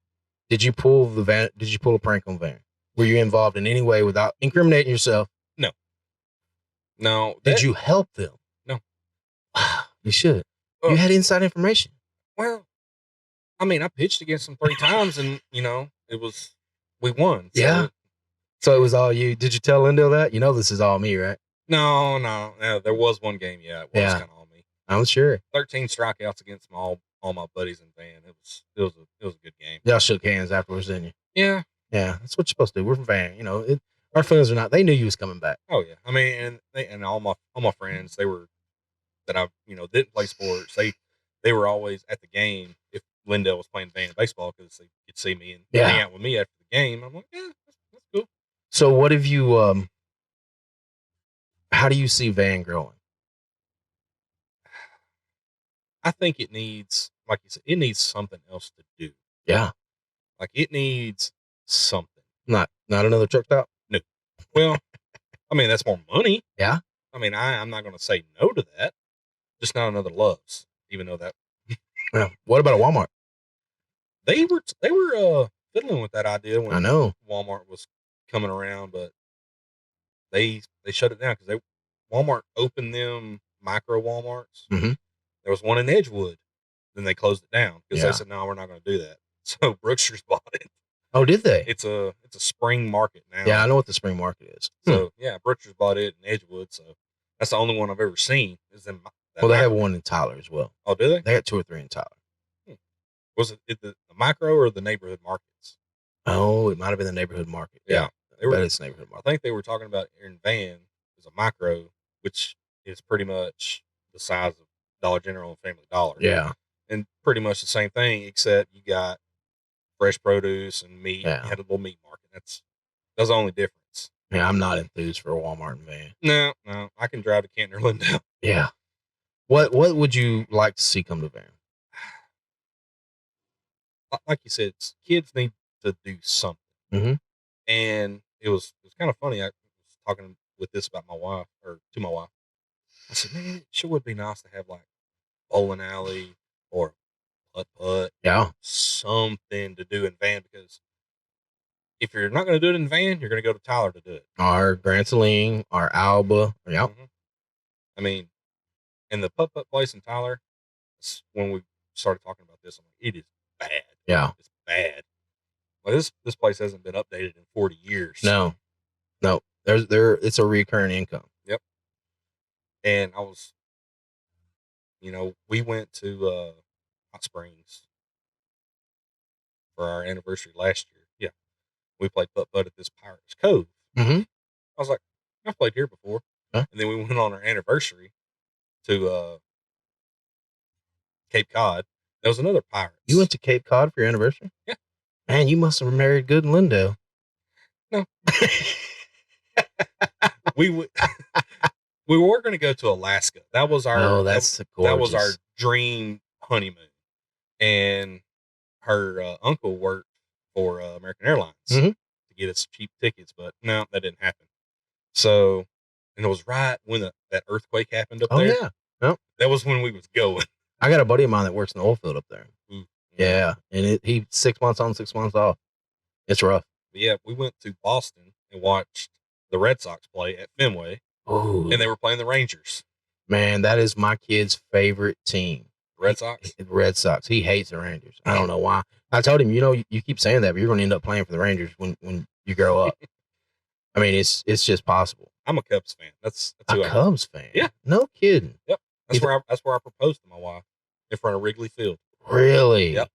Did you pull a prank on Van? Were you involved in any way without incriminating yourself?
No.
Did you help them?
No.
You should. You had inside information.
Well, I mean, I pitched against them 3 times, and we won. So
So it was all you. Did you tell Lindell that? You know this is all me, right?
No. There was one game. Yeah, it was
Yeah.
kind of on me.
I'm sure.
13 strikeouts against all my buddies in Van. It was a good game.
Y'all shook hands afterwards, didn't you?
Yeah.
Yeah, that's what you're supposed to do. We're from Van. You know, our friends are not. They knew you was coming back.
Oh yeah. I mean, and all my friends, they were that I didn't play sports. They were always at the game if Lindell was playing Van baseball because they could see me and hang out with me after the game. I'm like, yeah, that's cool.
So what have you? How do you see Van growing?
I think it needs, like you said, it needs something else to do.
Yeah,
like it needs something.
Not another truck stop.
No. Well, I mean that's more money.
Yeah.
I mean I'm not going to say no to that. Just not another Love's, even though that.
Yeah. What about a Walmart?
They were fiddling with that idea when
I know
Walmart was coming around, but they shut it down because Walmart opened them micro Walmarts.
Mm-hmm.
There was one in Edgewood, then they closed it down because they said no, we're not going to do that. So Brookshire's bought it.
Oh, did they?
It's a spring market now.
Yeah, I know what the spring market is.
So yeah, Brookshire's bought it in Edgewood. So that's the only one I've ever seen. Is in
well, they have one in Tyler as well.
Oh, do they?
They got 2 or 3 in Tyler.
Was it the micro or the neighborhood markets?
Oh, it might have been the neighborhood market. Yeah, but it's neighborhood market.
I think they were talking about in Van is a micro, which is pretty much the size of Dollar General and Family Dollar.
Yeah,
and pretty much the same thing, except you got fresh produce and meat.
Yeah.
You had a little meat market. That's the only difference.
Yeah, I'm not enthused for a Walmart in Van.
No, I can drive to Canton or Lindell.
Yeah. What would you like to see come to Van?
Like you said, kids need to do something.
Mm-hmm.
And it was kind of funny. I was talking with this about my wife, or to my wife. I said, man, it sure would be nice to have like bowling alley or putt,
Yeah,
something to do in Van, because if you're not going to do it in Van, you're going to go to Tyler to do it.
our Grand Saline, our Alba. Yeah.
Mm-hmm. I mean, and the putt place in Tyler, when we started talking about this, I'm like, it is bad.
Yeah,
it's bad. Like this place hasn't been updated in 40 years.
No. It's a recurring income.
Yep. And I was, we went to Hot Springs for our anniversary last year. Yeah, we played putt at this Pirates Cove.
Mm-hmm.
I was like, I've played here before.
Huh?
And then we went on our anniversary to Cape Cod. There was another Pirates.
You went to Cape Cod for your anniversary?
Yeah.
Man, you must have married good in Lindell.
No. we were going to go to Alaska. That was our.
Oh, that's gorgeous.
That was our dream honeymoon. And her uncle worked for American Airlines to get us cheap tickets, but no, that didn't happen. So, and it was right when that earthquake happened up there.
Oh yeah, no,
that was when we was going.
I got a buddy of mine that works in the oil field up there.
Ooh,
yeah, and he 6 months on, 6 months off. It's rough.
But yeah, we went to Boston and watched the Red Sox play at Fenway.
Ooh.
And they were playing the Rangers.
Man, that is my kid's favorite team.
Red Sox?
Red Sox. He hates the Rangers. I don't know why. I told him, you keep saying that, but you're going to end up playing for the Rangers when you grow up. I mean, it's just possible.
I'm a Cubs fan. That's
a Cubs fan.
Yeah,
no kidding.
Yep, that's where I proposed to my wife, in front of Wrigley Field.
Really?
Yep.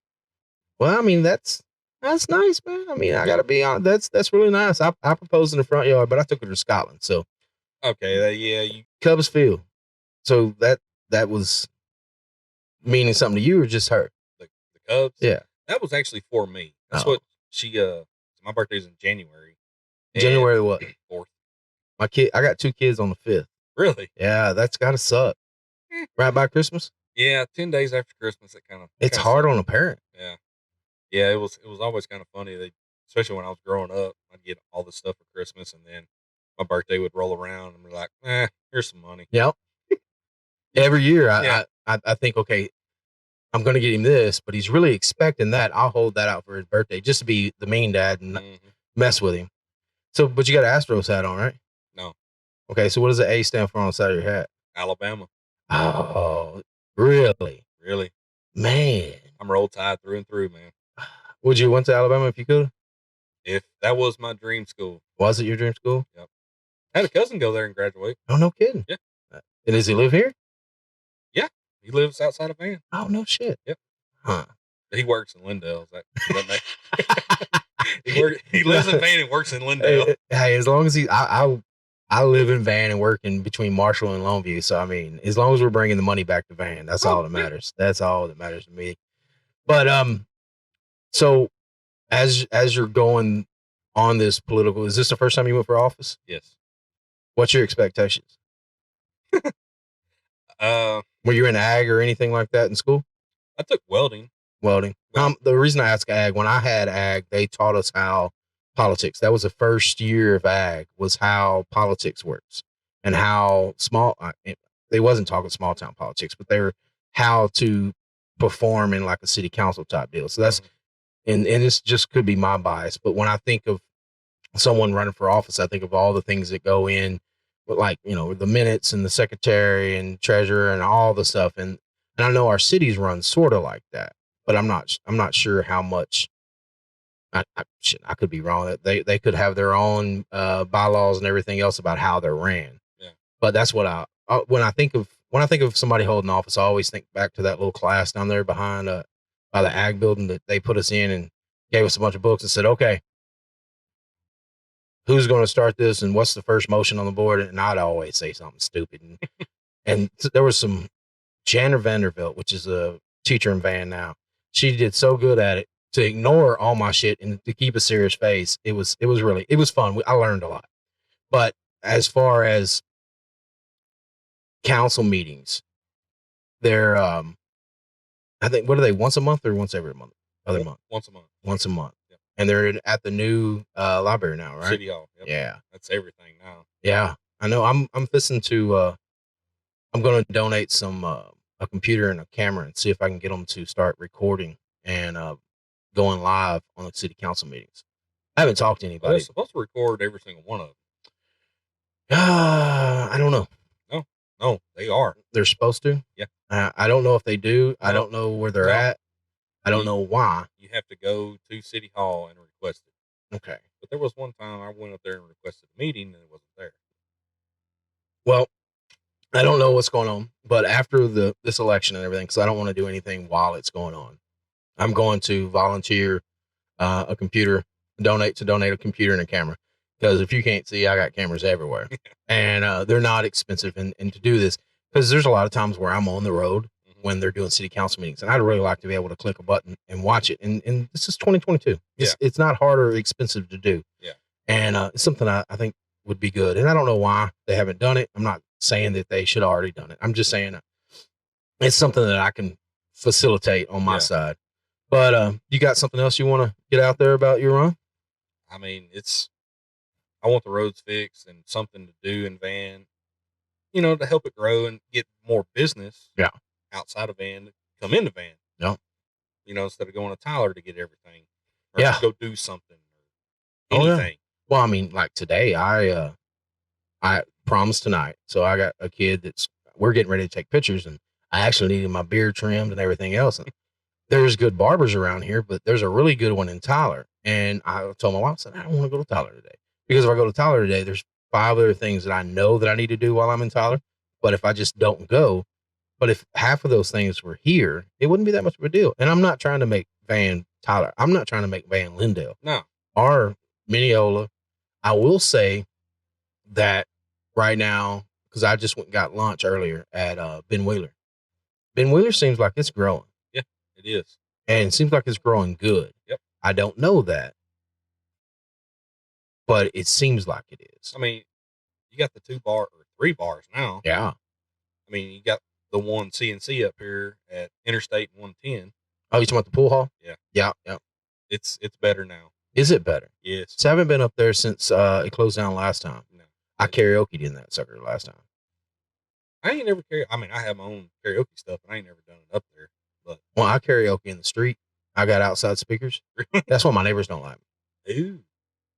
Well, I mean, that's nice, man. I mean, I got to be honest. That's really nice. I proposed in the front yard, but I took her to Scotland. So
okay, yeah,
Cubs Field. So that was meaning something to you, or just her?
The Cubs.
Yeah,
that was actually for me. That's what she. My birthday's in January.
January what?
4th.
I got 2 kids on the 5th.
Really?
Yeah, that's gotta suck. Right by Christmas.
Yeah, 10 days after Christmas,
it's hard on a parent.
Yeah. It was always kind of funny. Especially when I was growing up, I'd get all this stuff for Christmas, and then my birthday would roll around, and be like, here's some money.
Yep. Every year, I think, okay, I'm going to get him this, but he's really expecting that. I'll hold that out for his birthday just to be the mean dad and mess with him. So, but you got an Astros hat on, right?
No.
Okay, so what does the A stand for on the side of your hat?
Alabama.
Oh, really?
Really?
Man.
I'm Roll Tide through and through, man.
Would you went to Alabama if you could?
If that was my dream school.
Was it your dream school?
Yep. I had a cousin go there and graduate.
Oh, no kidding.
Yeah.
And does he live here?
Yeah. He lives outside of Van.
Oh, no shit.
Yep.
Huh.
He works in Lindale. He lives in Van and works in Lindale.
Hey, as long as I live in Van and work in between Marshall and Longview. So, I mean, as long as we're bringing the money back to Van, that's all that matters. Yeah. That's all that matters to me. But, so as you're going on this political, is this the first time you went for office?
Yes.
What's your expectations? Were you in ag or anything like that in school?
I took welding.
The reason I ask ag, when I had ag, they taught us how politics. That was the first year of ag, was how politics works and how small. They wasn't talking small town politics, but they were how to perform in like a city council type deal. So that's and this just could be my bias, but when I think of someone running for office, I think of all the things that go in, but like, you know, the minutes and the secretary and treasurer and all the stuff. And I know our cities run sort of like that, but I'm not sure how much. I could be wrong. They could have their own bylaws and everything else about how they're ran.
Yeah.
But that's what when I think of somebody holding office, I always think back to that little class down there behind by the ag building that they put us in and gave us a bunch of books and said, okay, who's going to start this and what's the first motion on the board? And I'd always say something stupid. And there was some Janner Vanderbilt, which is a teacher in Van now. She did so good at it to ignore all my shit and to keep a serious face. It was fun. I learned a lot. But as far as council meetings, they're, I think, what are they, once a month or once every month? Other month?
Once a month.
Once a month.
Yep.
And they're at the new library now, right?
City Hall. Yep.
Yeah.
That's everything now.
Yeah. I know. I'm fixing to, I'm going to donate some, a computer and a camera and see if I can get them to start recording and going live on the city council meetings. I haven't talked to anybody.
They're supposed to record every single one of them.
I don't know.
No, they are.
They're supposed to?
Yeah.
I don't know if they do. No. I don't know where they're at. I don't know why.
You have to go to City Hall and request it.
Okay.
But there was one time I went up there and requested a meeting and it wasn't there.
Well, I don't know what's going on, but after this election and everything, because I don't want to do anything while it's going on, I'm going to volunteer a computer, donate a computer and a camera. Because if you can't see, I got cameras everywhere. And they're not expensive. And to do this, because there's a lot of times where I'm on the road when they're doing city council meetings. And I'd really like to be able to click a button and watch it. And this is 2022. It's not hard or expensive to do.
Yeah.
And it's something I think would be good. And I don't know why they haven't done it. I'm not saying that they should have already done it. I'm just saying it's something that I can facilitate on my side. But you got something else you want to get out there about your run?
I mean, I want the roads fixed and something to do in Van, you know, to help it grow and get more business.
Yeah.
Outside of Van, come into Van.
Yeah.
You know, instead of going to Tyler to get everything. Or go do something. Or anything.
Well, I mean, like today, I promised tonight. So I got a kid we're getting ready to take pictures, and I actually needed my beard trimmed and everything else. And there's good barbers around here, but there's a really good one in Tyler. And I told my wife, I said, I don't want to go to Tyler today. Because if I go to Tyler today, there's 5 other things that I know that I need to do while I'm in Tyler. But if I just don't go, but if half of those things were here, it wouldn't be that much of a deal. And I'm not trying to make Van Tyler. I'm not trying to make Van Lindale.
No.
Or Mineola. I will say that right now, because I just went and got lunch earlier at Ben Wheeler. Ben Wheeler seems like it's growing.
Yeah, it is.
And it seems like it's growing good.
Yep.
I don't know that, but it seems like it is.
I mean, you got the 3 bars now.
Yeah.
I mean, you got the one CNC up here at Interstate 110.
Oh, you talking about the pool hall?
Yeah.
Yeah. Yeah.
It's better now.
Is it better?
Yes.
So I haven't been up there since it closed down last time.
No.
I karaoke'd in that sucker last time.
I ain't never I mean, I have my own karaoke stuff, but I ain't never done it up there. But
well, I karaoke in the street. I got outside speakers. That's why my neighbors don't like me.
Ooh.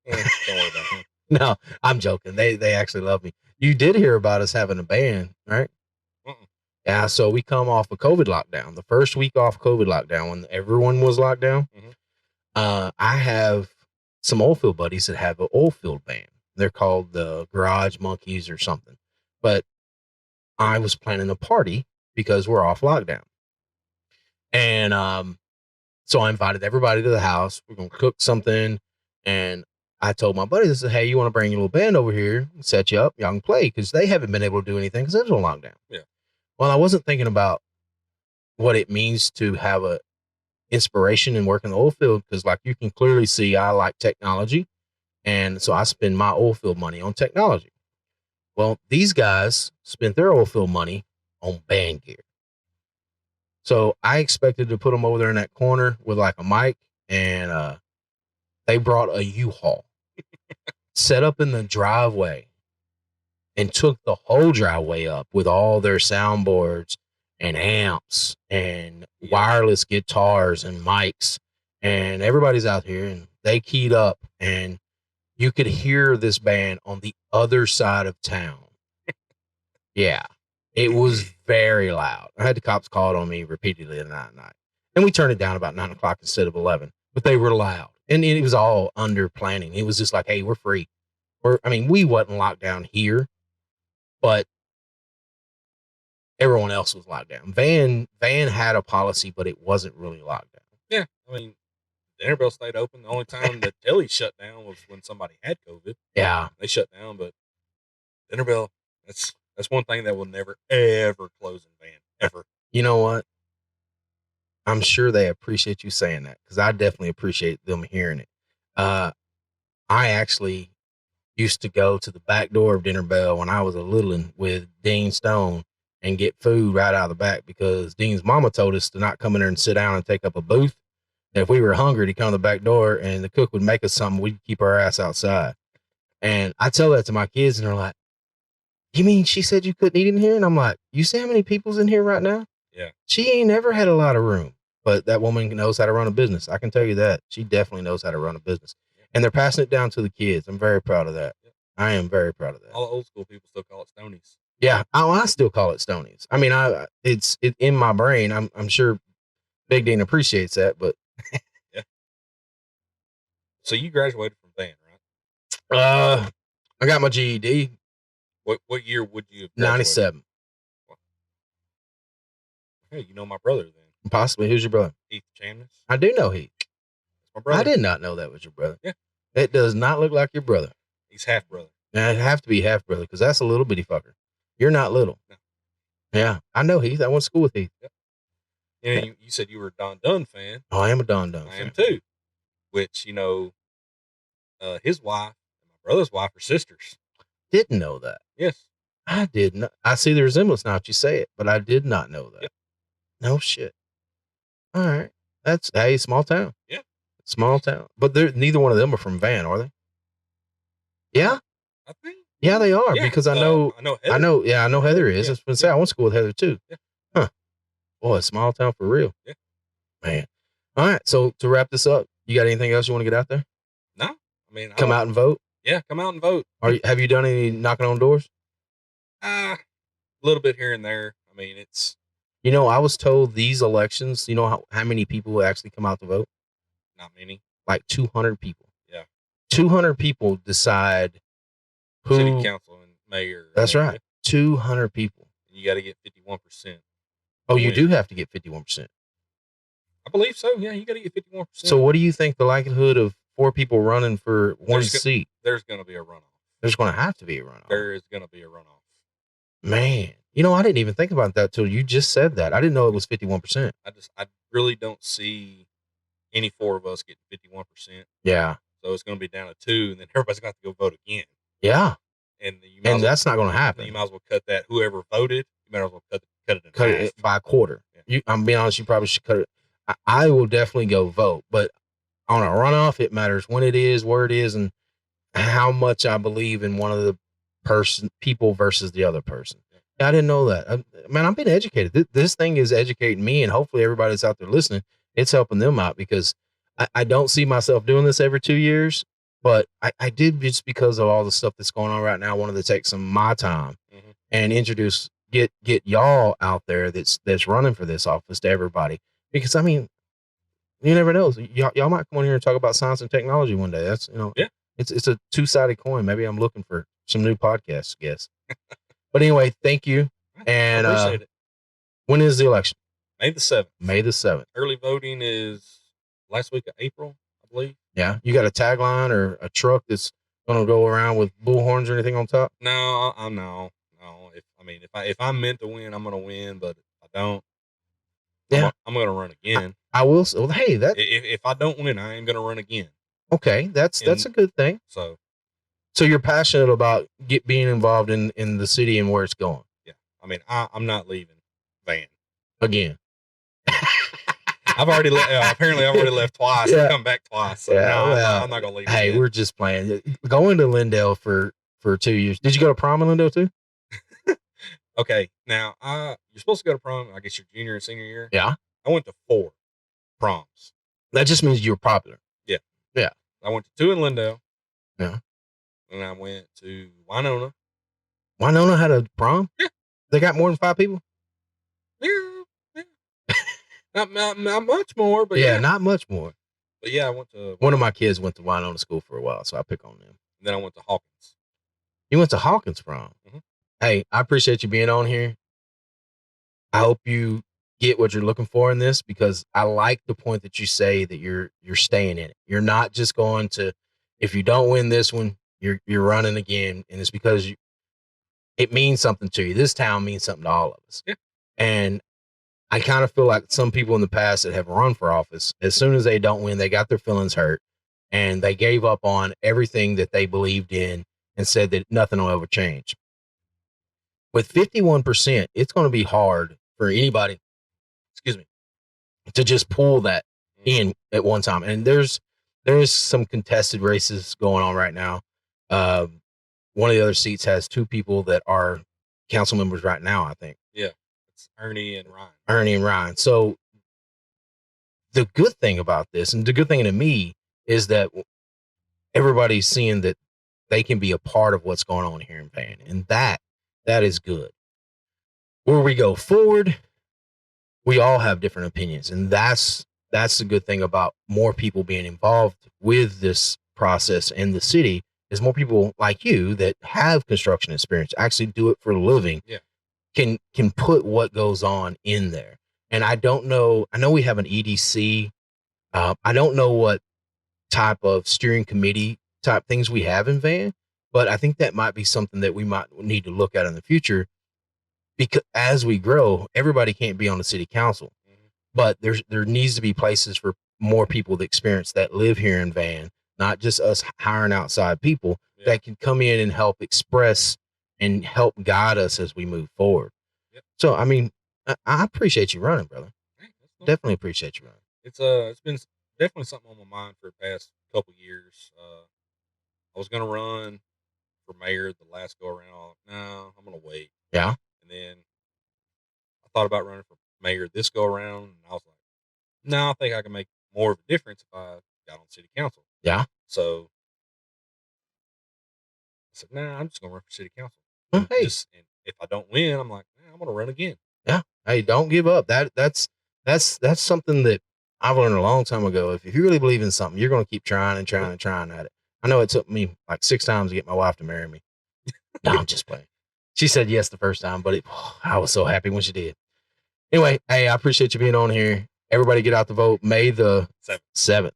Don't worry about him.
No, I'm joking. They actually love me. You did hear about us having a band, right? Yeah, so we come off a COVID lockdown. The first week off COVID lockdown, when everyone was locked down, I have some oil field buddies that have an oil field band. They're called the Garage Monkeys or something. But I was planning a party because we're off lockdown. And so I invited everybody to the house. We're going to cook something. And I told my buddies, I said, hey, you want to bring your little band over here, set you up, y'all can play, because they haven't been able to do anything because it was on lockdown.
Yeah.
Well, I wasn't thinking about what it means to have a inspiration and work in the oil field, because like you can clearly see I like technology. And so I spend my oil field money on technology. Well, these guys spent their oil field money on band gear. So I expected to put them over there in that corner with like a mic, and they brought a U-Haul, set up in the driveway, and took the whole driveway up with all their soundboards and amps and wireless guitars and mics. And everybody's out here, and they keyed up, and you could hear this band on the other side of town. Yeah. It was very loud. I had the cops called on me repeatedly at night. And we turned it down about 9 o'clock instead of 11. But they were loud. And it was all under planning. It was just like, hey, we're free. We wasn't locked down here, but everyone else was locked down. Van had a policy, but it wasn't really locked down.
Yeah. I mean, Dinnerbell stayed open. The only time that Dilly shut down was when somebody had COVID.
Yeah.
They shut down, but Dinnerbell, that's one thing that will never, ever close in Van. Ever.
You know what? I'm sure they appreciate you saying that, because I definitely appreciate them hearing it. I actually used to go to the back door of Dinnerbell when I was a littling with Dean Stone and get food right out of the back, because Dean's mama told us to not come in there and sit down and take up a booth. And if we were hungry, to come to the back door and the cook would make us something, we'd keep our ass outside. And I tell that to my kids, and they're like, you mean she said you couldn't eat in here? And I'm like, you see how many people's in here right now?
Yeah.
She ain't never had a lot of room, but that woman knows how to run a business. I can tell you that. She definitely knows how to run a business. Yeah. And they're passing it down to the kids. I'm very proud of that. Yeah. I am very proud of that.
All the old school people still call it Stonies.
Yeah. I still call it Stonies. I mean, it's in my brain. I'm sure Big Dean appreciates that, but
yeah. So you graduated from Van, right?
I got my GED.
What year would you have graduated?
97.
Hey, you know my brother then.
Possibly. Who's your brother?
Heath Chamness.
I do know Heath.
That's my brother.
I did not know that was your brother.
Yeah.
It does not look like your brother.
He's half brother.
Yeah, it'd have to be half brother, because that's a little bitty fucker. You're not little. No. Yeah. I know Heath. I went to school with Heath.
Yep. And you said you were a Don Dunn fan.
Oh, I am a Don Dunn fan.
I am too. Which, his wife and my brother's wife are sisters.
Didn't know that.
Yes.
I did not. I see the resemblance now that you say it, but I did not know that.
Yep.
No shit. All right. That's small town.
Yeah.
Small town. But neither one of them are from Van, are they? Yeah.
I think.
Yeah, they are, because I know
Heather.
I know Heather is. I was going to say, I went to school with Heather too.
Yeah.
Huh. Boy, small town for real.
Yeah.
Man. All right. So to wrap this up, you got anything else you want to get out there?
No. I mean,
come out and vote.
Yeah, come out and vote.
Have you done any knocking on doors?
A little bit here and there. I mean, it's.
I was told these elections, how many people actually come out to vote?
Not many.
Like 200 people.
Yeah.
200 people decide who.
City council and mayor.
That's right. 200 people.
You got to get 51%.
Oh, you do have to get 51%.
I believe so. Yeah, you got to get 51%.
So what do you think the likelihood of 4 people running for one seat?
There's going to be a runoff.
There's going to have to be a runoff.
There is going to be a runoff.
Man, I didn't even think about that till you just said that. I didn't know it was 51%.
I really don't see any 4 of us getting 51%.
Yeah.
So it's going to be down to 2, and then everybody's going to have to go vote again.
Yeah.
And
that's not going to happen.
You might as well cut that. Whoever voted, you might as well cut
it by a quarter. Yeah. I'm being honest, you probably should cut it. I will definitely go vote, but on a runoff, it matters when it is, where it is, and how much I believe in one of the people versus the other person. I didn't know that. I'm being educated. This thing is educating me, and hopefully everybody that's out there listening, it's helping them out, because I don't see myself doing this every 2 years, but I did, just because of all the stuff that's going on right now. I wanted to take some of my time and get y'all out there that's running for this office to everybody, because You never know. So y'all might come on here and talk about science and technology one day. That's
Yeah.
It's a two-sided coin. Maybe I'm looking for some new podcast guests. But anyway, thank you. And
I appreciate it.
When is the election?
May the 7th.
May the 7th.
Early voting is last week of April, I believe.
Yeah. You got a tagline or a truck that's gonna go around with bullhorns or anything on top?
No, no. If I'm meant to win, I'm gonna win. But if I don't,
yeah,
I'm gonna run again.
I will. Well, hey, that
if I don't win, I am gonna run again.
Okay, that's a good thing.
So
you're passionate about being involved in the city and where it's going.
Yeah, I'm not leaving Van
again.
I've already apparently I've already left twice. Yeah. I've come back twice. So I'm not gonna leave.
Hey, again. We're just playing. Going to Lindale for 2 years. Did you go to prom in Lindale too?
Okay, now you're supposed to go to prom. I guess your junior and senior year.
Yeah,
I went to 4 proms.
That just means you were popular.
Yeah,
yeah.
I went to 2 in Lindale.
Yeah,
and I went to Winona.
Winona had a prom.
Yeah,
they got more than 5 people.
Yeah. not much more, but yeah,
not much more.
But yeah, I went to
one of my kids went to Winona school for a while, so I pick on them.
And then I went to Hawkins.
You went to Hawkins prom. Mm-hmm. Hey, I appreciate you being on here. I hope you get what you're looking for in this, because I like the point that you say that you're staying in it. You're not just going to, if you don't win this one, you're running again, and it's because it means something to you. This town means something to all of us.
Yeah.
And I kind of feel like some people in the past that have run for office, as soon as they don't win, they got their feelings hurt and they gave up on everything that they believed in and said that nothing will ever change. With 51%, it's going to be hard for anybody, to just pull that in at one time. And there's some contested races going on right now. One of the other seats has 2 people that are council members right now, I think.
Yeah, it's Ernie and Ryan.
So the good thing about this, and the good thing to me, is that everybody's seeing that they can be a part of what's going on here in Van, and that is good. Where we go forward, we all have different opinions, and that's the good thing about more people being involved with this process in the city, is more people like you that have construction experience, actually do it for a living, can put what goes on in there. And I know we have an EDC. I don't know what type of steering committee type things we have in Van, but I think that might be something that we might need to look at in the future, because as we grow, everybody can't be on the city council, but there needs to be places for more people that experience that live here in Van, not just us hiring outside people that can come in and help express and help guide us as we move forward.
Yep.
So, I appreciate you running, brother. Definitely appreciate you running.
It's been definitely something on my mind for the past couple years. I was going to run for mayor the last go around. No, I'm going to wait.
Yeah.
And then I thought about running for mayor this go around, and I was like, no, I think I can make more of a difference if I got on city council.
Yeah.
So I said, nah, I'm just going to run for city council.
Well, hey.
And if I don't win, I'm like, I'm going to run again.
Yeah. Hey, don't give up. That's something that I've learned a long time ago. If you really believe in something, you're going to keep trying and trying and trying at it. I know it took me like 6 times to get my wife to marry me. No, I'm just playing. She said yes the first time, but I was so happy when she did. Anyway, hey, I appreciate you being on here. Everybody get out the vote May the 7th.